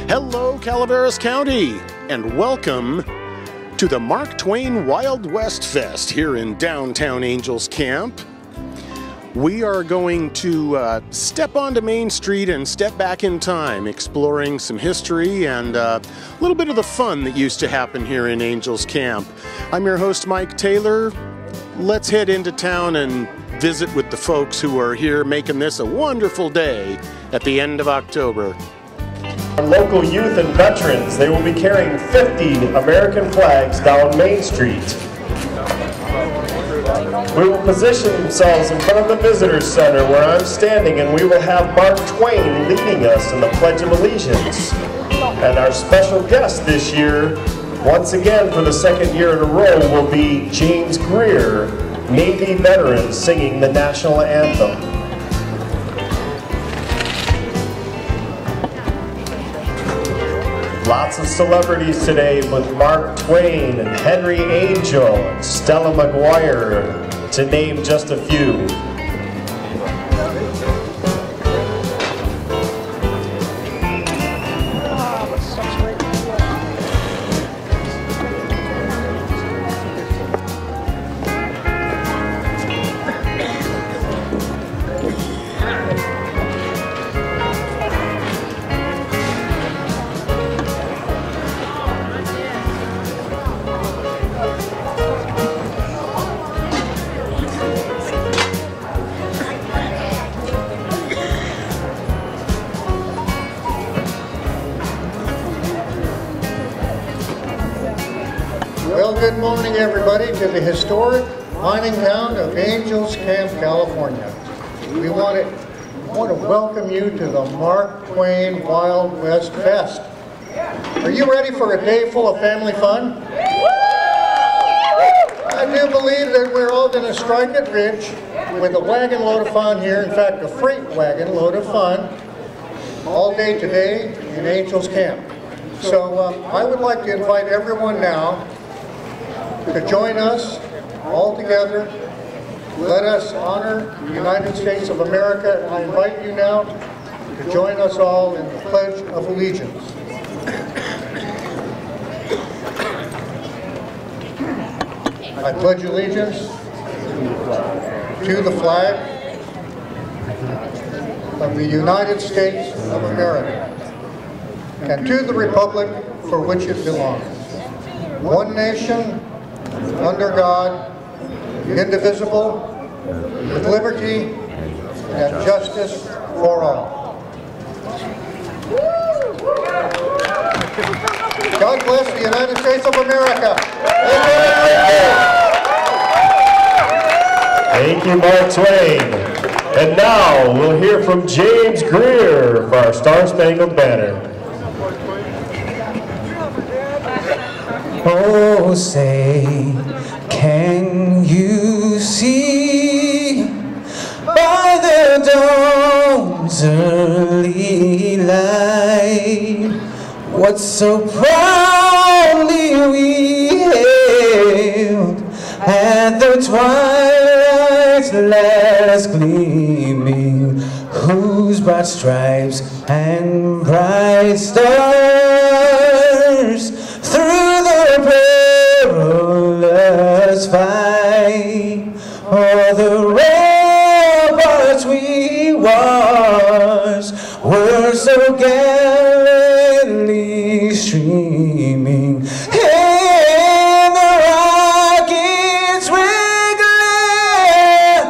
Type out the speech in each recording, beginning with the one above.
Hello, Calaveras County, and welcome to the Mark Twain Wild West Fest here in downtown Angels Camp. We are going to step onto Main Street and step back in time, exploring some history and a little bit of the fun that used to happen here in Angels Camp. I'm your host, Mike Taylor. Let's head into town and visit with the folks who are here making this a wonderful day at the end of October. Local youth and veterans, they will be carrying 50 American flags down Main Street. We will position themselves in front of the Visitor Center where I'm standing, and we will have Mark Twain leading us in the Pledge of Allegiance. And our special guest this year, once again for the second year in a row, will be James Greer, Navy veteran, singing the national anthem. Lots of celebrities today with Mark Twain and Henry Angel and Stella McGuire, to name just a few. Well, good morning, everybody, to the historic mining town of Angels Camp, California. We want to welcome you to the Mark Twain Wild West Fest. Are you ready for a day full of family fun? I do believe that we're all going to strike it rich with a wagon load of fun here. In fact, a freight wagon load of fun all day today in Angels Camp. So I would like to invite everyone now to join us all together. Let us honor the United States of America. I invite you now to join us all in the Pledge of Allegiance. I pledge allegiance to the flag of the United States of America and to the republic for which it belongs, one nation, under God, indivisible, with liberty and justice for all. God bless the United States of America. Thank you, Mark Twain. And now we'll hear from James Greer for our Star-Spangled Banner. Oh, say, can you see by the dawn's early light what so proudly we hailed at the twilight's last gleaming, whose broad stripes and bright stars through the perilous fight, o'er the ramparts we watched were so gallantly streaming, and the rockets with glare,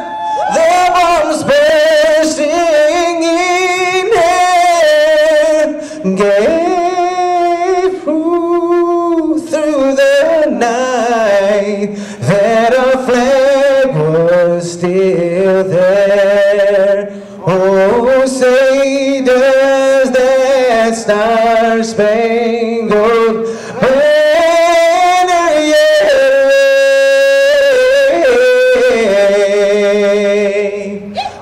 their bombs bursting in air, gave proof through the night that our flag was still there. Oh, say does that star-spangled banner yet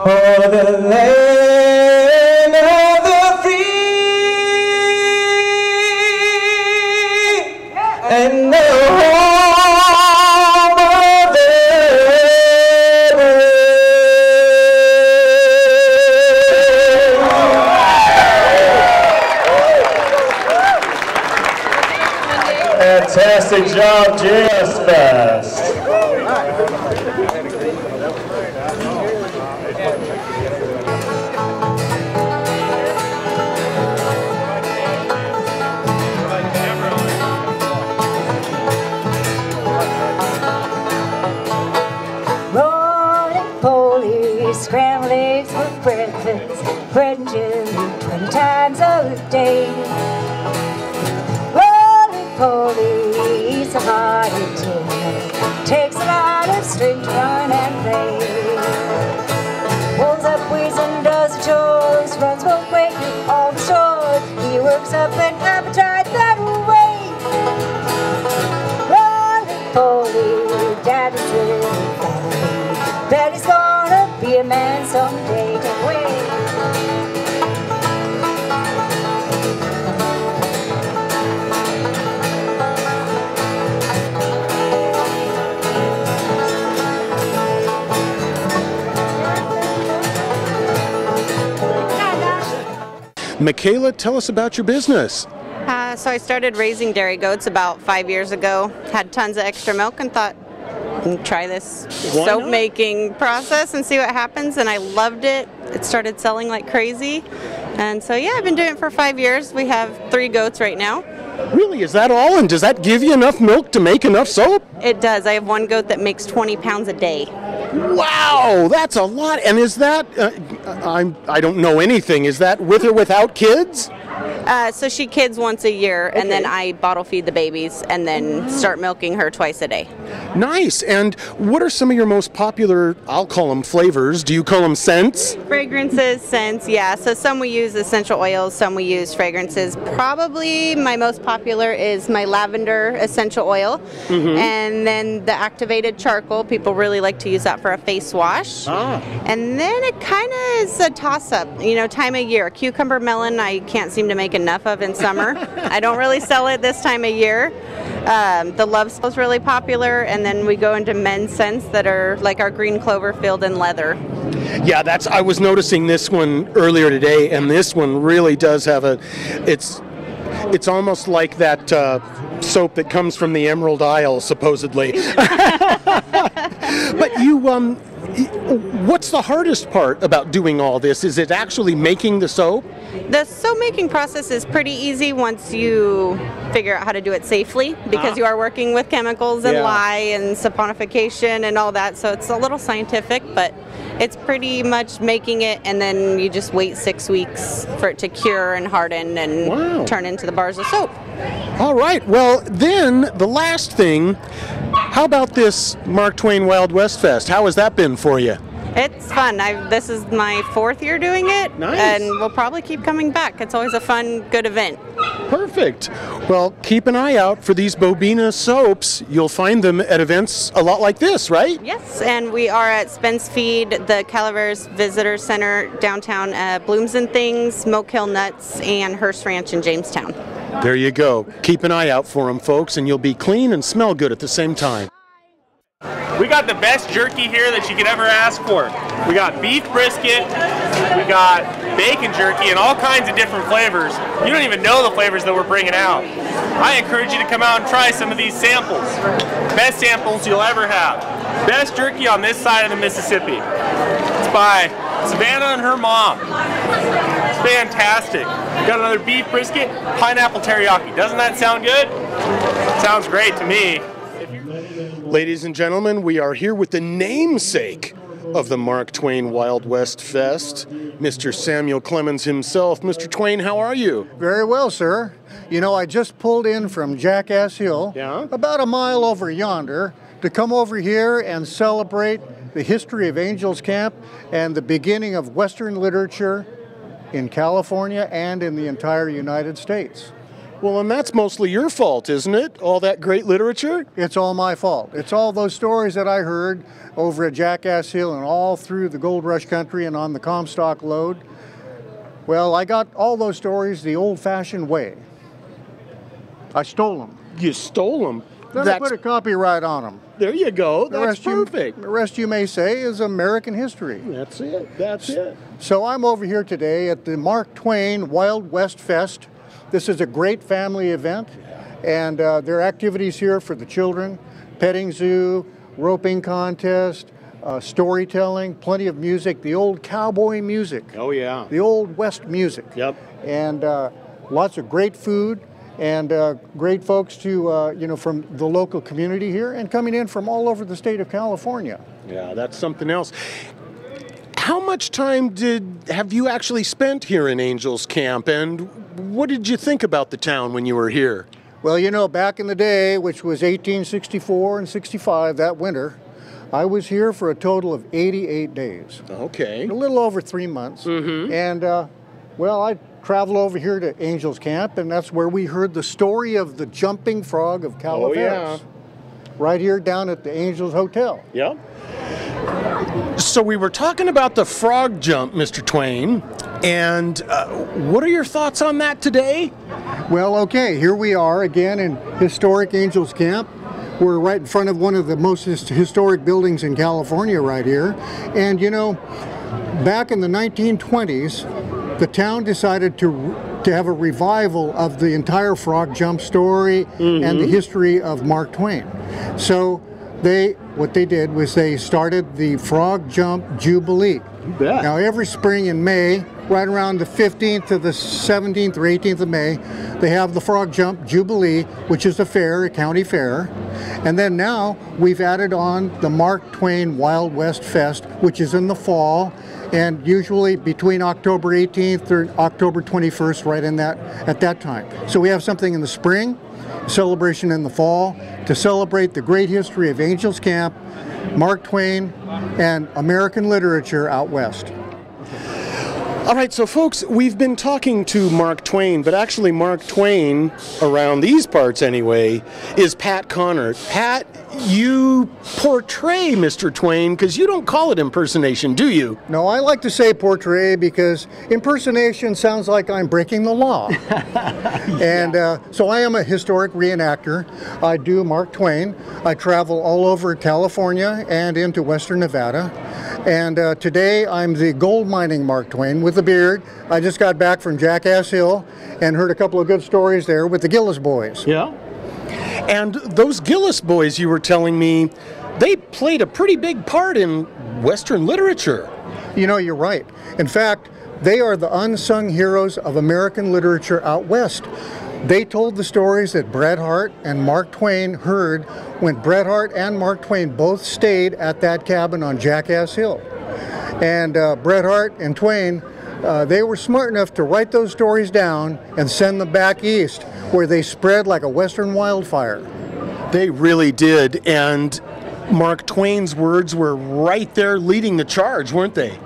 o'er the land of the free and the home of the brave? Fantastic job, JS Fest. Scrambled eggs for breakfast, bread and jelly 20 times a day. Roly-poly, eats a hearty dinner, takes a lot of strength to run and play. Pulls up weeds and does the chores, runs both ways through all the shores. He works up an appetite that way. Roly-poly, daddy's little family, bet he's gonna be a man someday. Take away. Michaela, tell us about your business. So I started raising dairy goats about 5 years ago. Had tons of extra milk and thought, try this soap making process and see what happens, and I loved it. It started selling like crazy, and so yeah, I've been doing it for 5 years. We have 3 goats right now. Really, is that all? And does that give you enough milk to make enough soap? It does. I have one goat that makes 20 pounds a day. Wow, that's a lot. And is that, I don't know anything, is that with or without kids? So she kids once a year, and then I bottle feed the babies and then start milking her twice a day. Nice. And what are some of your most popular, I'll call them flavors, do you call them scents? Fragrances, scents, yeah. So some we use essential oils, some we use fragrances. Probably my most popular is my lavender essential oil. And then the activated charcoal. People really like to use that for a face wash. And then it kind of is a toss-up, you know, time of year. Cucumber melon I can't seem to make enough of in summer. I don't really sell it this time of year. The love spell is really popular, and then we go into men's scents that are like our green clover field and leather. Yeah, I was noticing this one earlier today, and this one really does have it's almost like that soap that comes from the Emerald Isle, supposedly. But what's the hardest part about doing all this? Is it actually making the soap? The soap making process is pretty easy once you figure out how to do it safely, because you are working with chemicals and lye and saponification and all that, so it's a little scientific, but it's pretty much making it, and then you just wait 6 weeks for it to cure and harden and turn into the bars of soap. All right, well then the last thing, how about this Mark Twain Wild West Fest? How has that been for you? It's fun. This is my 4th year doing it, and we'll probably keep coming back. It's always a fun, good event. Perfect. Well, keep an eye out for these Bobina soaps. You'll find them at events a lot like this, right? Yes, and we are at Spence Feed, the Calaveras Visitor Center downtown, Blooms and Things, Moke Hill Nuts, and Hearst Ranch in Jamestown. There you go. Keep an eye out for them, folks, and you'll be clean and smell good at the same time. We got the best jerky here that you could ever ask for. We got beef brisket, we got bacon jerky, and all kinds of different flavors. You don't even know the flavors that we're bringing out. I encourage you to come out and try some of these samples. Best samples you'll ever have. Best jerky on this side of the Mississippi. It's by Savannah and her mom. It's fantastic. Got another beef brisket, pineapple teriyaki. Doesn't that sound good? Sounds great to me. Ladies and gentlemen, we are here with the namesake of the Mark Twain Wild West Fest, Mr. Samuel Clemens himself. Mr. Twain, how are you? Very well, sir. You know, I just pulled in from Jackass Hill, about a mile over yonder, to come over here and celebrate the history of Angels Camp and the beginning of Western literature in California and in the entire United States. Well, and that's mostly your fault, isn't it? All that great literature? It's all my fault. It's all those stories that I heard over at Jackass Hill and all through the Gold Rush country and on the Comstock Lode. Well, I got all those stories the old-fashioned way. I stole them. You stole them? Then I put a copyright on them. There you go. That's perfect. The rest, you may say, is American history. That's it. That's it. So I'm over here today at the Mark Twain Wild West Fest. This is a great family event, And there are activities here for the children, petting zoo, roping contest, storytelling, plenty of music, the old cowboy music. Oh, yeah. The old West music. Yep. And lots of great food and great folks to, you know, from the local community here and coming in from all over the state of California. Yeah, that's something else. How much time have you actually spent here in Angels Camp, and what did you think about the town when you were here? Well, you know, back in the day, which was 1864 and 65, that winter, I was here for a total of 88 days. Okay. A little over 3 months. And, well, I traveled over here to Angels Camp, and that's where we heard the story of the jumping frog of Calaveras. Oh, right here down at the Angels Hotel. Yeah. So we were talking about the frog jump, Mr. Twain, and what are your thoughts on that today? Well, okay, here we are again in historic Angels Camp. We're right in front of one of the most historic buildings in California right here. And you know, back in the 1920s, the town decided to have a revival of the entire frog jump story and the history of Mark Twain. So what they did was they started the Frog Jump Jubilee. Now every spring in May, right around the 15th to the 17th or 18th of May, they have the Frog Jump Jubilee, which is a fair, a county fair. And then now we've added on the Mark Twain Wild West Fest, which is in the fall, and usually between October 18th or October 21st, right in at that time. So we have something in the spring, celebration in the fall, to celebrate the great history of Angels Camp, Mark Twain, and American literature out west. All right, so folks, we've been talking to Mark Twain, but actually Mark Twain, around these parts anyway, is Pat Connor. Pat, you portray Mr. Twain, because you don't call it impersonation, do you? No, I like to say portray because impersonation sounds like I'm breaking the law. And so I am a historic reenactor. I do Mark Twain. I travel all over California and into western Nevada. And today I'm the gold mining Mark Twain with a beard. I just got back from Jackass Hill and heard a couple of good stories there with the Gillis boys. Yeah. And those Gillis boys, you were telling me, they played a pretty big part in Western literature. You know, you're right. In fact, they are the unsung heroes of American literature out west. They told the stories that Bret Harte and Mark Twain heard when Bret Harte and Mark Twain both stayed at that cabin on Jackass Hill. And Bret Harte and Twain, they were smart enough to write those stories down and send them back east, where they spread like a western wildfire. They really did, and Mark Twain's words were right there leading the charge, weren't they?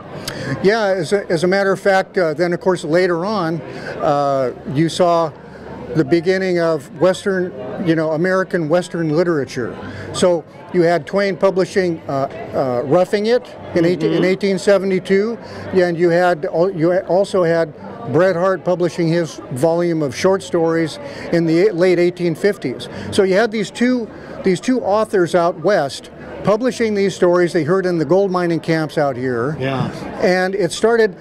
Yeah, as a matter of fact, then of course later on, you saw the beginning of Western, you know, American Western literature. So you had Twain publishing Roughing It in 1872, and you also had Bret Harte publishing his volume of short stories in the late 1850s. So you had these two authors out west publishing these stories they heard in the gold mining camps out here. Yeah. And it started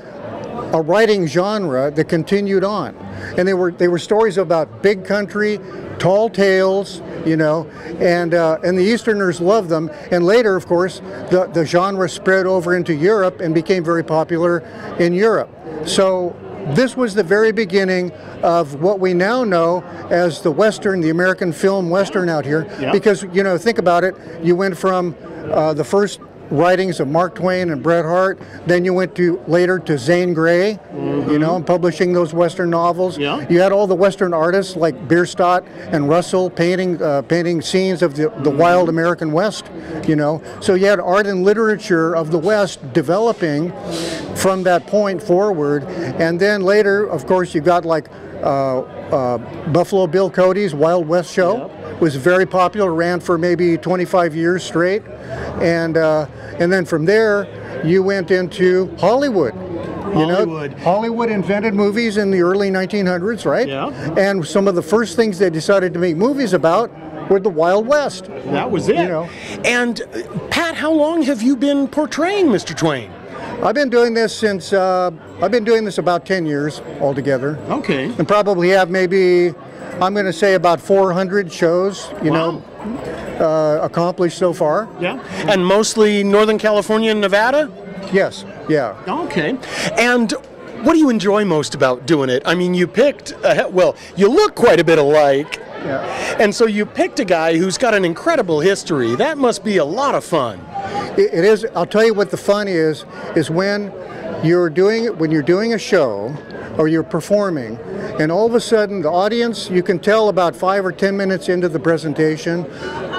a writing genre that continued on. And they were stories about big country, tall tales, you know, and the Easterners loved them. And later, of course, the genre spread over into Europe and became very popular in Europe. So this was the very beginning of what we now know as the Western, the American film Western out here. Yeah. Because, you know, think about it, you went from the first writings of Mark Twain and Bret Harte, then you went later to Zane Grey, you know, and publishing those Western novels. Yeah. You had all the Western artists like Bierstadt and Russell painting scenes of the wild American West, you know. So you had art and literature of the West developing from that point forward. And then later, of course, you got like Buffalo Bill Cody's Wild West show. Yep. Was very popular, ran for maybe 25 years straight. And then from there, you went into Hollywood. Hollywood invented movies in the early 1900s, right? Yeah. And some of the first things they decided to make movies about were the Wild West. That was it. You know. And Pat, how long have you been portraying Mr. Twain? I've been doing this since, I've been doing this about 10 years altogether. Okay. And probably have maybe I'm going to say about 400 shows, you know, accomplished so far. Yeah. And mostly Northern California and Nevada? Yes, yeah. Okay. And what do you enjoy most about doing it? I mean, you picked, well, you look quite a bit alike. Yeah. And so you picked a guy who's got an incredible history. That must be a lot of fun. It is. I'll tell you what the fun is when you're doing a show or you're performing, and all of a sudden the audience, you can tell about 5 or 10 minutes into the presentation,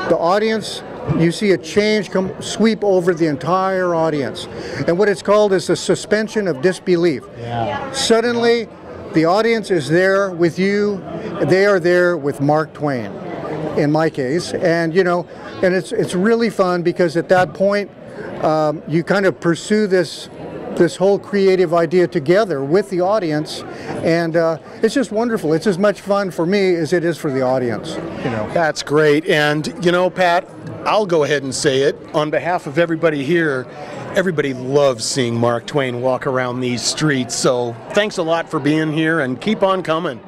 the audience, you see a change sweep over the entire audience. And what it's called is the suspension of disbelief. Yeah. Suddenly, the audience is there with you. They are there with Mark Twain, in my case. And, you know, and it's really fun because at that point, you kind of pursue this whole creative idea together with the audience, and it's just wonderful. It's as much fun for me as it is for the audience. You know. That's great. And you know, Pat, I'll go ahead and say it on behalf of everybody here. Everybody loves seeing Mark Twain walk around these streets. So thanks a lot for being here, and keep on coming.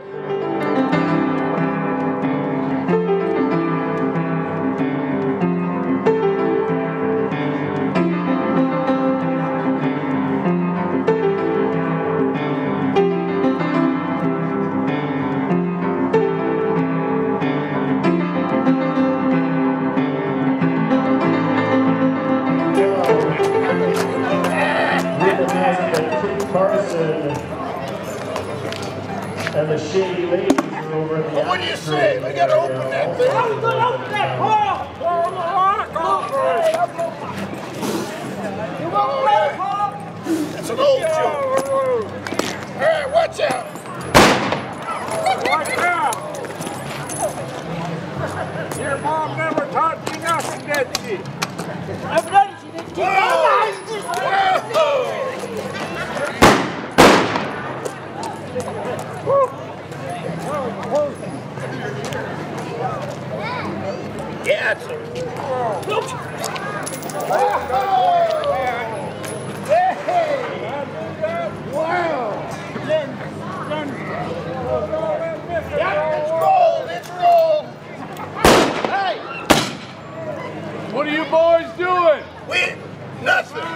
And the shady ladies are over in the What do you say? We gotta open that thing. Open that hole! You won't let it fall? That's an old joke. Hey, watch out! Watch out! Your mom never taught you nothing, did she? I've done it, she didn't teach me. Yeah, it's wow! Yeah, it's rolled! Hey! What are you boys doing? Nothing!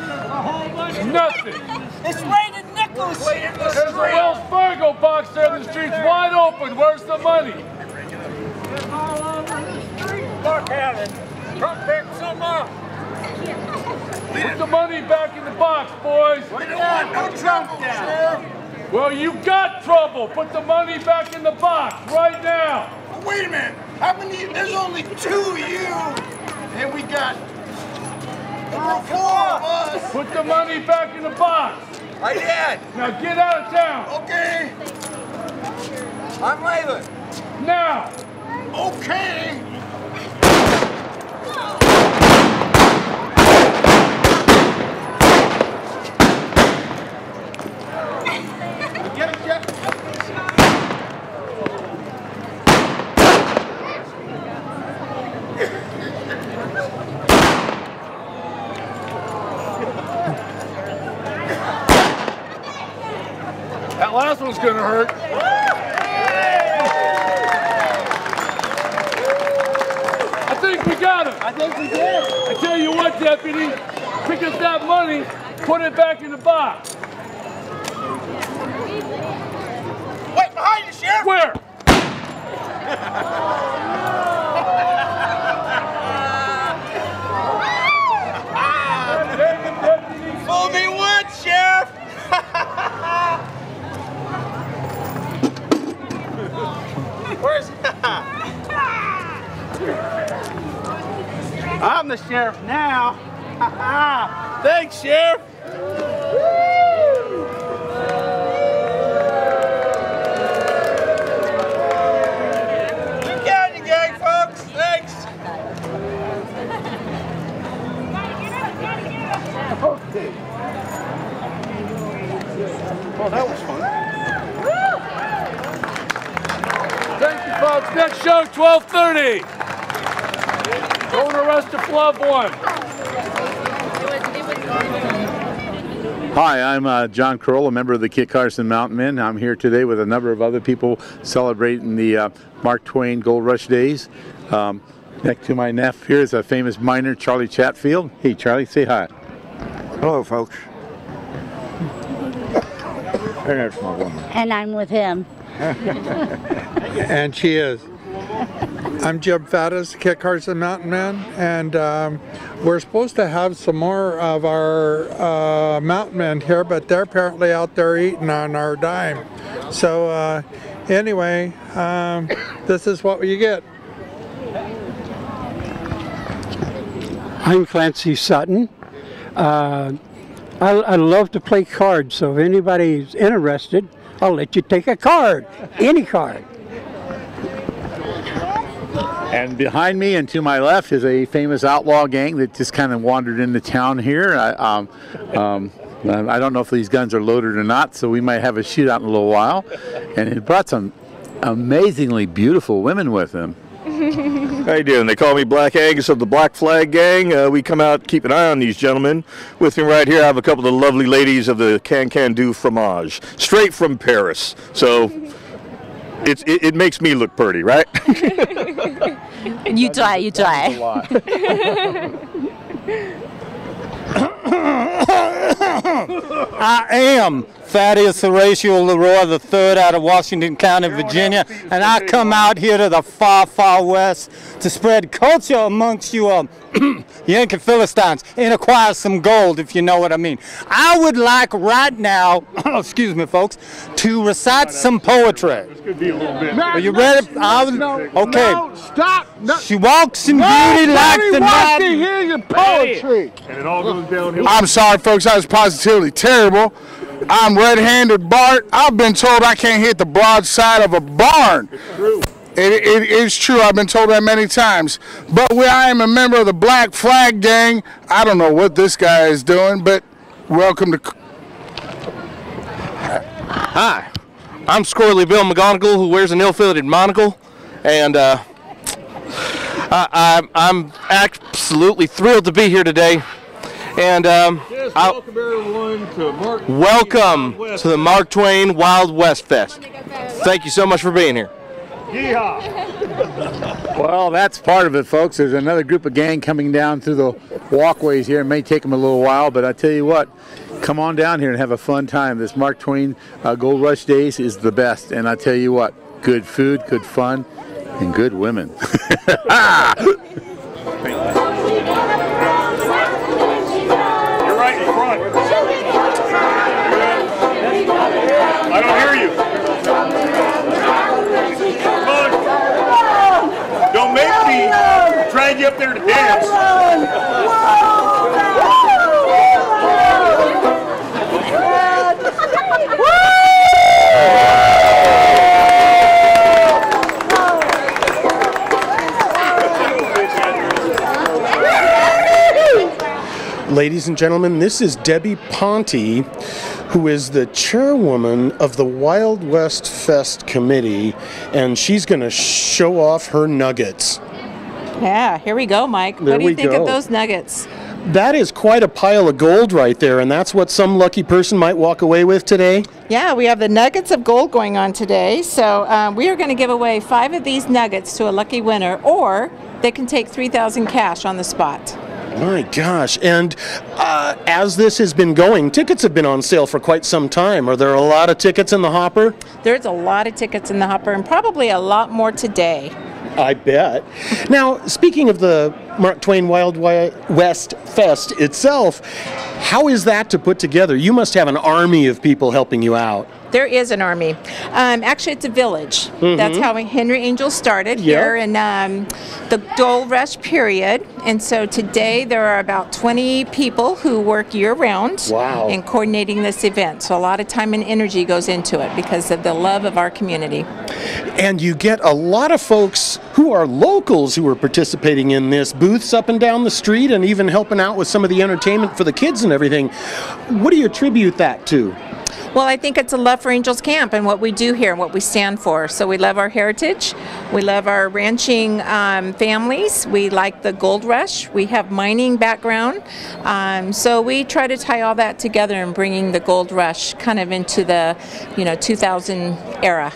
Nothing! It's raining nickels! There's a Wells Fargo box there, the street's wide open. Where's the money? It's all over the street. Look at it. Come pick some up. Put the money back in the box, boys. We don't want no trouble, Sheriff. Well, you've got trouble. Put the money back in the box right now. Wait a minute. How many? There's only 2 of you, and we got 4 of us. Put the money back in the box. I did. Now get out of town. Okay. I'm leaving. Now. Okay. Get it, Jeff. That last one's gonna hurt. I think we got him. I think we did. I tell you what, deputy, pick up that money, put it back in the box. Wait behind you, Sheriff. Where? Fool me once, Sheriff. Where's I'm the sheriff now. Thanks, Sheriff. You got it, gang, folks. Thanks. Okay. Oh, that was fun. Thank you, folks. Next show, 12:30. Go and arrest a loved one. Hi, I'm John Kroll, a member of the Kit Carson Mountain Men. I'm here today with a number of other people celebrating the Mark Twain Gold Rush Days. Next to my nephew here is a famous miner, Charlie Chatfield. Hey, Charlie, say hi. Hello, folks. And I'm with him. And she is. I'm Jeb Faddis, Kit Carson Mountain Man, and we're supposed to have some more of our mountain men here, but they're apparently out there eating on our dime. So anyway, this is what you get. I'm Clancy Sutton. I love to play cards, so if anybody's interested, I'll let you take a card, any card. And behind me and to my left is a famous outlaw gang that just kind of wandered into town here. I don't know if these guns are loaded or not, so we might have a shootout in a little while. And it brought some amazingly beautiful women with them. How you doing? They call me Black Angus of the Black Flag Gang. We come out, keep an eye on these gentlemen. With me right here, I have a couple of lovely ladies of the Can Du fromage, straight from Paris. So it makes me look pretty, right? You try, you try. I am Thaddeus Horatio Leroy III out of Washington County, Virginia, and I come out here to the far, far west to spread culture amongst you Yankee Philistines and acquire some gold, if you know what I mean. I would like right now, excuse me folks, to recite some poetry. Are you ready? Okay. No, stop. No. She walks in beauty like the night. To hear your poetry. And it all goes downhill. I'm sorry, folks. That was positively terrible. I'm red-handed Bart. I've been told I can't hit the broadside of a barn. It's true. It is true. I've been told that many times. But I am a member of the Black Flag Gang. I don't know what this guy is doing, but welcome to... Hi, I'm Squirrely Bill McGonagall, who wears an ill-fitted monocle, and I'm absolutely thrilled to be here today. And welcome everyone to the Mark Twain Wild West Fest. Thank you so much for being here. Yeehaw! Well, that's part of it, folks. There's another group of gang coming down through the walkways here. It may take them a little while, but I tell you what, come on down here and have a fun time. This Mark Twain Gold Rush Days is the best, and I tell you what, good food, good fun, and good women. You're right in front. I don't hear you. Don't make me drag you up there to dance. Ladies and gentlemen, this is Debbie Ponte, who is the chairwoman of the Wild West Fest Committee, and she's going to show off her nuggets. Yeah, here we go, Mike. What do you think of those nuggets? That is quite a pile of gold right there, and that's what some lucky person might walk away with today? Yeah, we have the nuggets of gold going on today, so we are going to give away 5 of these nuggets to a lucky winner, or they can take $3,000 cash on the spot. My gosh, and as this has been going, tickets have been on sale for quite some time. Are there a lot of tickets in the hopper? There's a lot of tickets in the hopper, and probably a lot more today. I bet. Now, speaking of the Mark Twain Wild West Fest itself, how is that to put together? You must have an army of people helping you out. There is an army. Actually, it's a village. Mm-hmm. That's how Henry Angel started here in the Gold Rush period. And so today there are about 20 people who work year-round in coordinating this event. So a lot of time and energy goes into it because of the love of our community. And you get a lot of folks who are locals who are participating in this, booths up and down the street and even helping out with some of the entertainment for the kids and everything. What do you attribute that to? Well, I think it's a love for Angels Camp and what we do here and what we stand for. So we love our heritage. We love our ranching families. We like the gold rush. We have mining background. So we try to tie all that together and bringing the gold rush kind of into the 2000 era.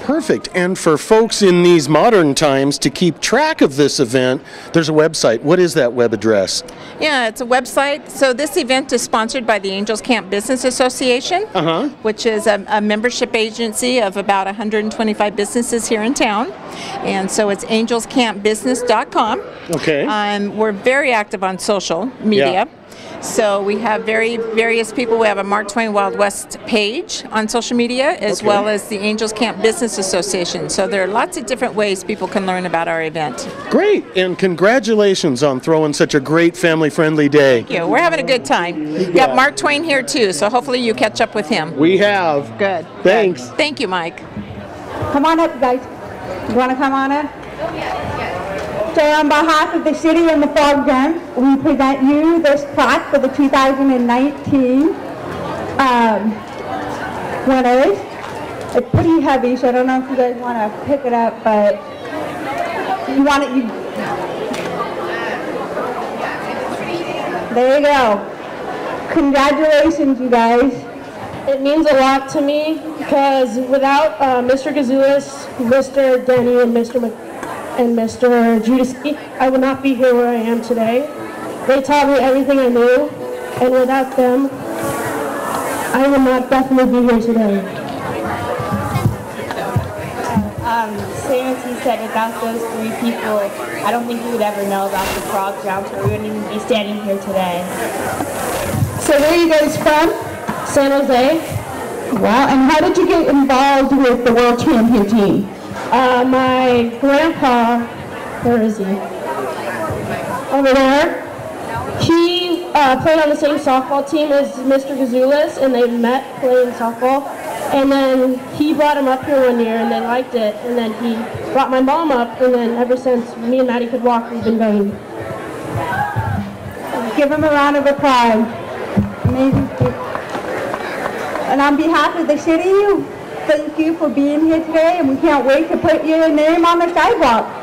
Perfect. And for folks in these modern times to keep track of this event, there's a website. What is that web address? Yeah, it's a website. So this event is sponsored by the Angels Camp Business Association, which is a membership agency of about 125 businesses here in town. And so it's angelscampbusiness.com. Okay. We're very active on social media. Yeah. So we have various people. We have a Mark Twain Wild West page on social media, as well as the Angels Camp Business Association. So there are lots of different ways people can learn about our event. Great, and congratulations on throwing such a great family-friendly day. Thank you. We're having a good time. We got Mark Twain here too, so hopefully you catch up with him. We have. Good. Thanks. Good. Thank you, Mike. Come on up, guys. You want to come on up? So on behalf of the city and the Frog Gun, we present you this plaque for the 2019 winners. It's pretty heavy, so I don't know if you guys want to pick it up, but you want it. There you go. Congratulations, you guys. It means a lot to me because without Mr. Gazulis, Mr. Denny, and Mr. Judici, I would not be here where I am today. They taught me everything I knew, and without them, I would not definitely be here today. Same as he said, without those three people, I don't think we would ever know about the frog jumps, or we wouldn't even be standing here today. So where are you guys from? San Jose. Wow, and how did you get involved with the World Champion team? My grandpa, where is he? Over there. He played on the same softball team as Mr. Gazulis, and they met playing softball. And then he brought him up here one year, and they liked it. And then he brought my mom up, and then ever since me and Maddie could walk, we've been going. Give him a round of applause. Amazing. And on behalf of the city, thank you for being here today, and we can't wait to put your name on the sidewalk.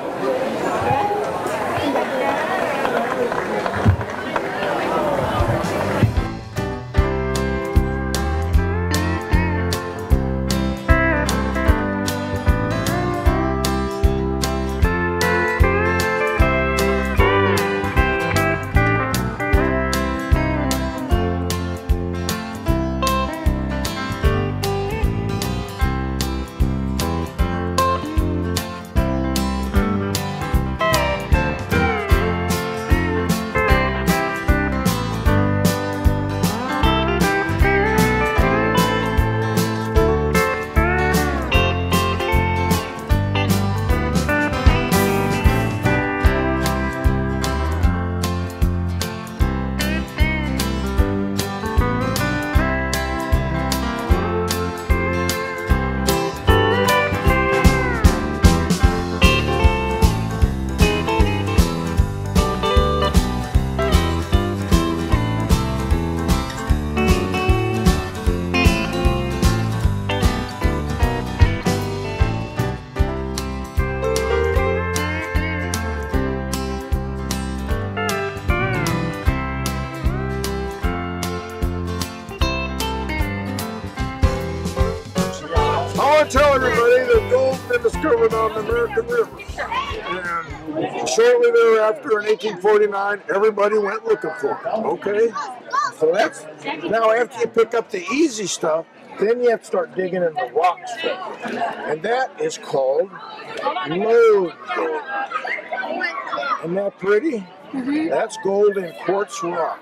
Tell everybody that gold's been discovered on the American River. And shortly thereafter, in 1849, everybody went looking for it. Okay? So that's, now after you pick up the easy stuff, then you have to start digging in the rock stuff. And that is called lode gold. Isn't that pretty? That's gold in quartz rock.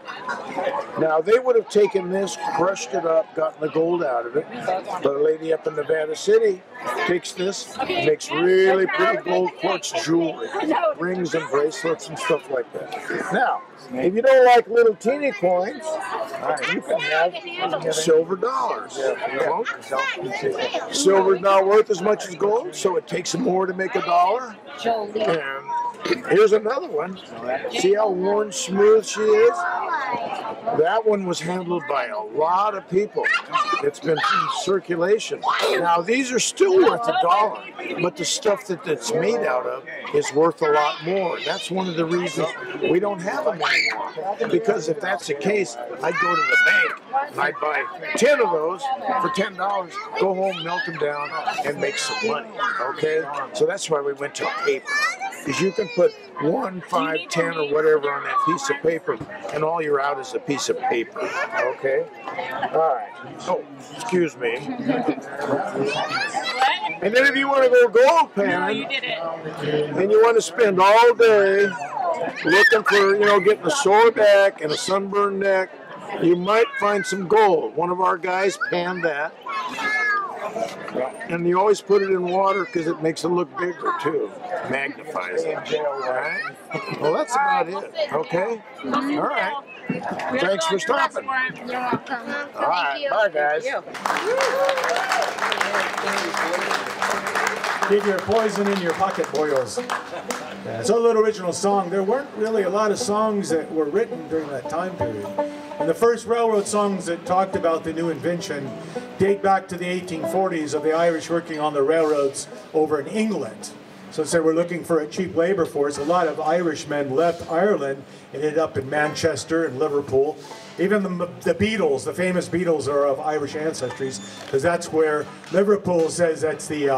Now they would have taken this, crushed it up, gotten the gold out of it. But a lady up in Nevada City takes this, makes really pretty gold quartz jewelry, rings and bracelets and stuff like that. Now, if you don't like little teeny coins, you can have silver dollars. Silver's not worth as much as gold, so it takes more to make a dollar. And Here's another one. See how worn smooth she is? That one was handled by a lot of people. It's been in circulation. Now these are still worth $1, but the stuff that it's made out of is worth a lot more. That's one of the reasons we don't have them anymore. Because if that's the case, I'd go to the bank and I'd buy 10 of those for $10, go home, melt them down, and make some money. Okay? So that's why we went to paper. Because you can put 1, 5, 10, or whatever on that piece of paper, and all you're out is a piece of paper. Okay? All right. Oh, excuse me. And then if you want to go gold panning, and you want to spend all day looking for, getting a sore back and a sunburned neck, you might find some gold. One of our guys panned that. And you always put it in water because it makes it look bigger too. Magnifies it. All right? Well, that's about it. Okay? All right. Thanks for stopping. You're welcome. All right. Bye, guys. Keep your poison in your pocket, boyos. Yeah, it's a little original song. There weren't really a lot of songs that were written during that time period. And the first railroad songs that talked about the new invention date back to the 1840s of the Irish working on the railroads over in England. So they were looking for a cheap labor force. A lot of Irishmen left Ireland and ended up in Manchester and Liverpool. Even the Beatles, the famous Beatles, are of Irish ancestries, because that's where Liverpool says that's the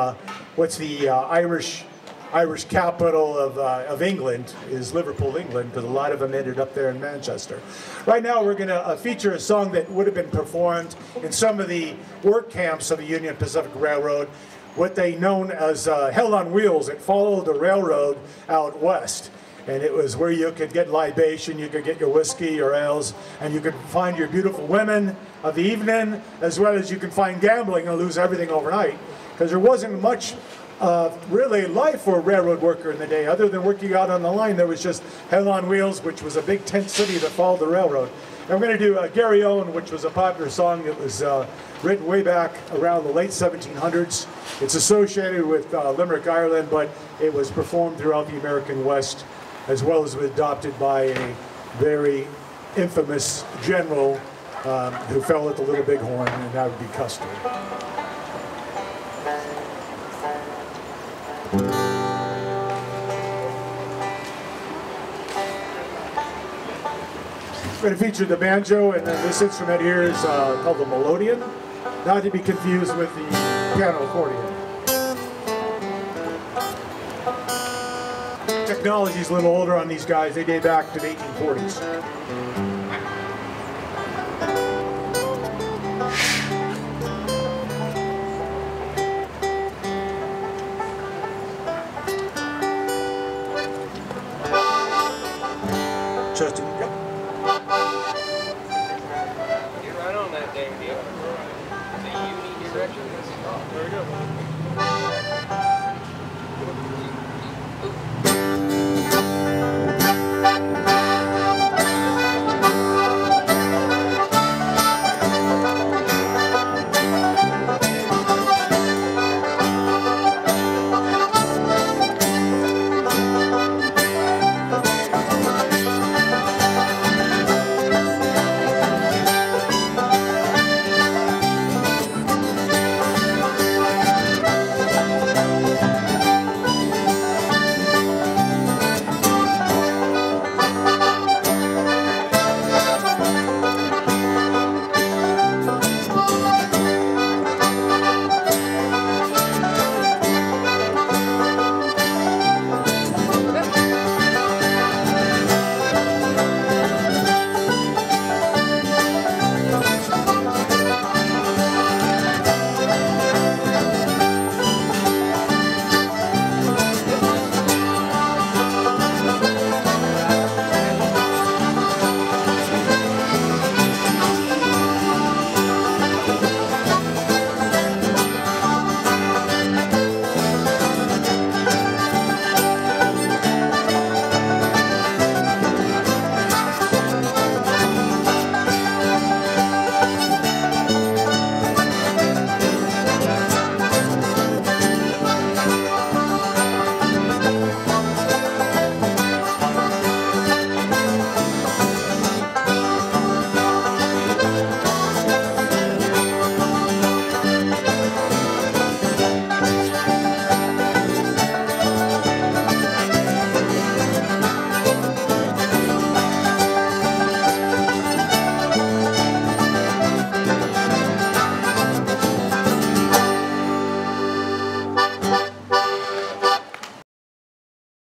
Irish capital of England is Liverpool, England, because a lot of them ended up there in Manchester. Right now we're going to feature a song that would have been performed in some of the work camps of the Union Pacific Railroad, what they known as Hell on Wheels. It followed the railroad out west. And it was where you could get libation, you could get your whiskey, your ales, and you could find your beautiful women of the evening, as well as you could find gambling and lose everything overnight. Because there wasn't much really life for a railroad worker in the day. Other than working out on the line, there was just Hell on Wheels, which was a big tent city that followed the railroad. And we're going to do Gary Owen, which was a popular song that was written way back around the late 1700s. It's associated with Limerick, Ireland, but it was performed throughout the American West, as well as was adopted by a very infamous general who fell at the Little Bighorn, and that would be Custer. We're going to feature the banjo, and then this instrument here is called the melodeon, not to be confused with the piano accordion. Technology's a little older on these guys. They date back to the 1840s. Justin, yep. Get right on that dang deal. The uni direction. There we go.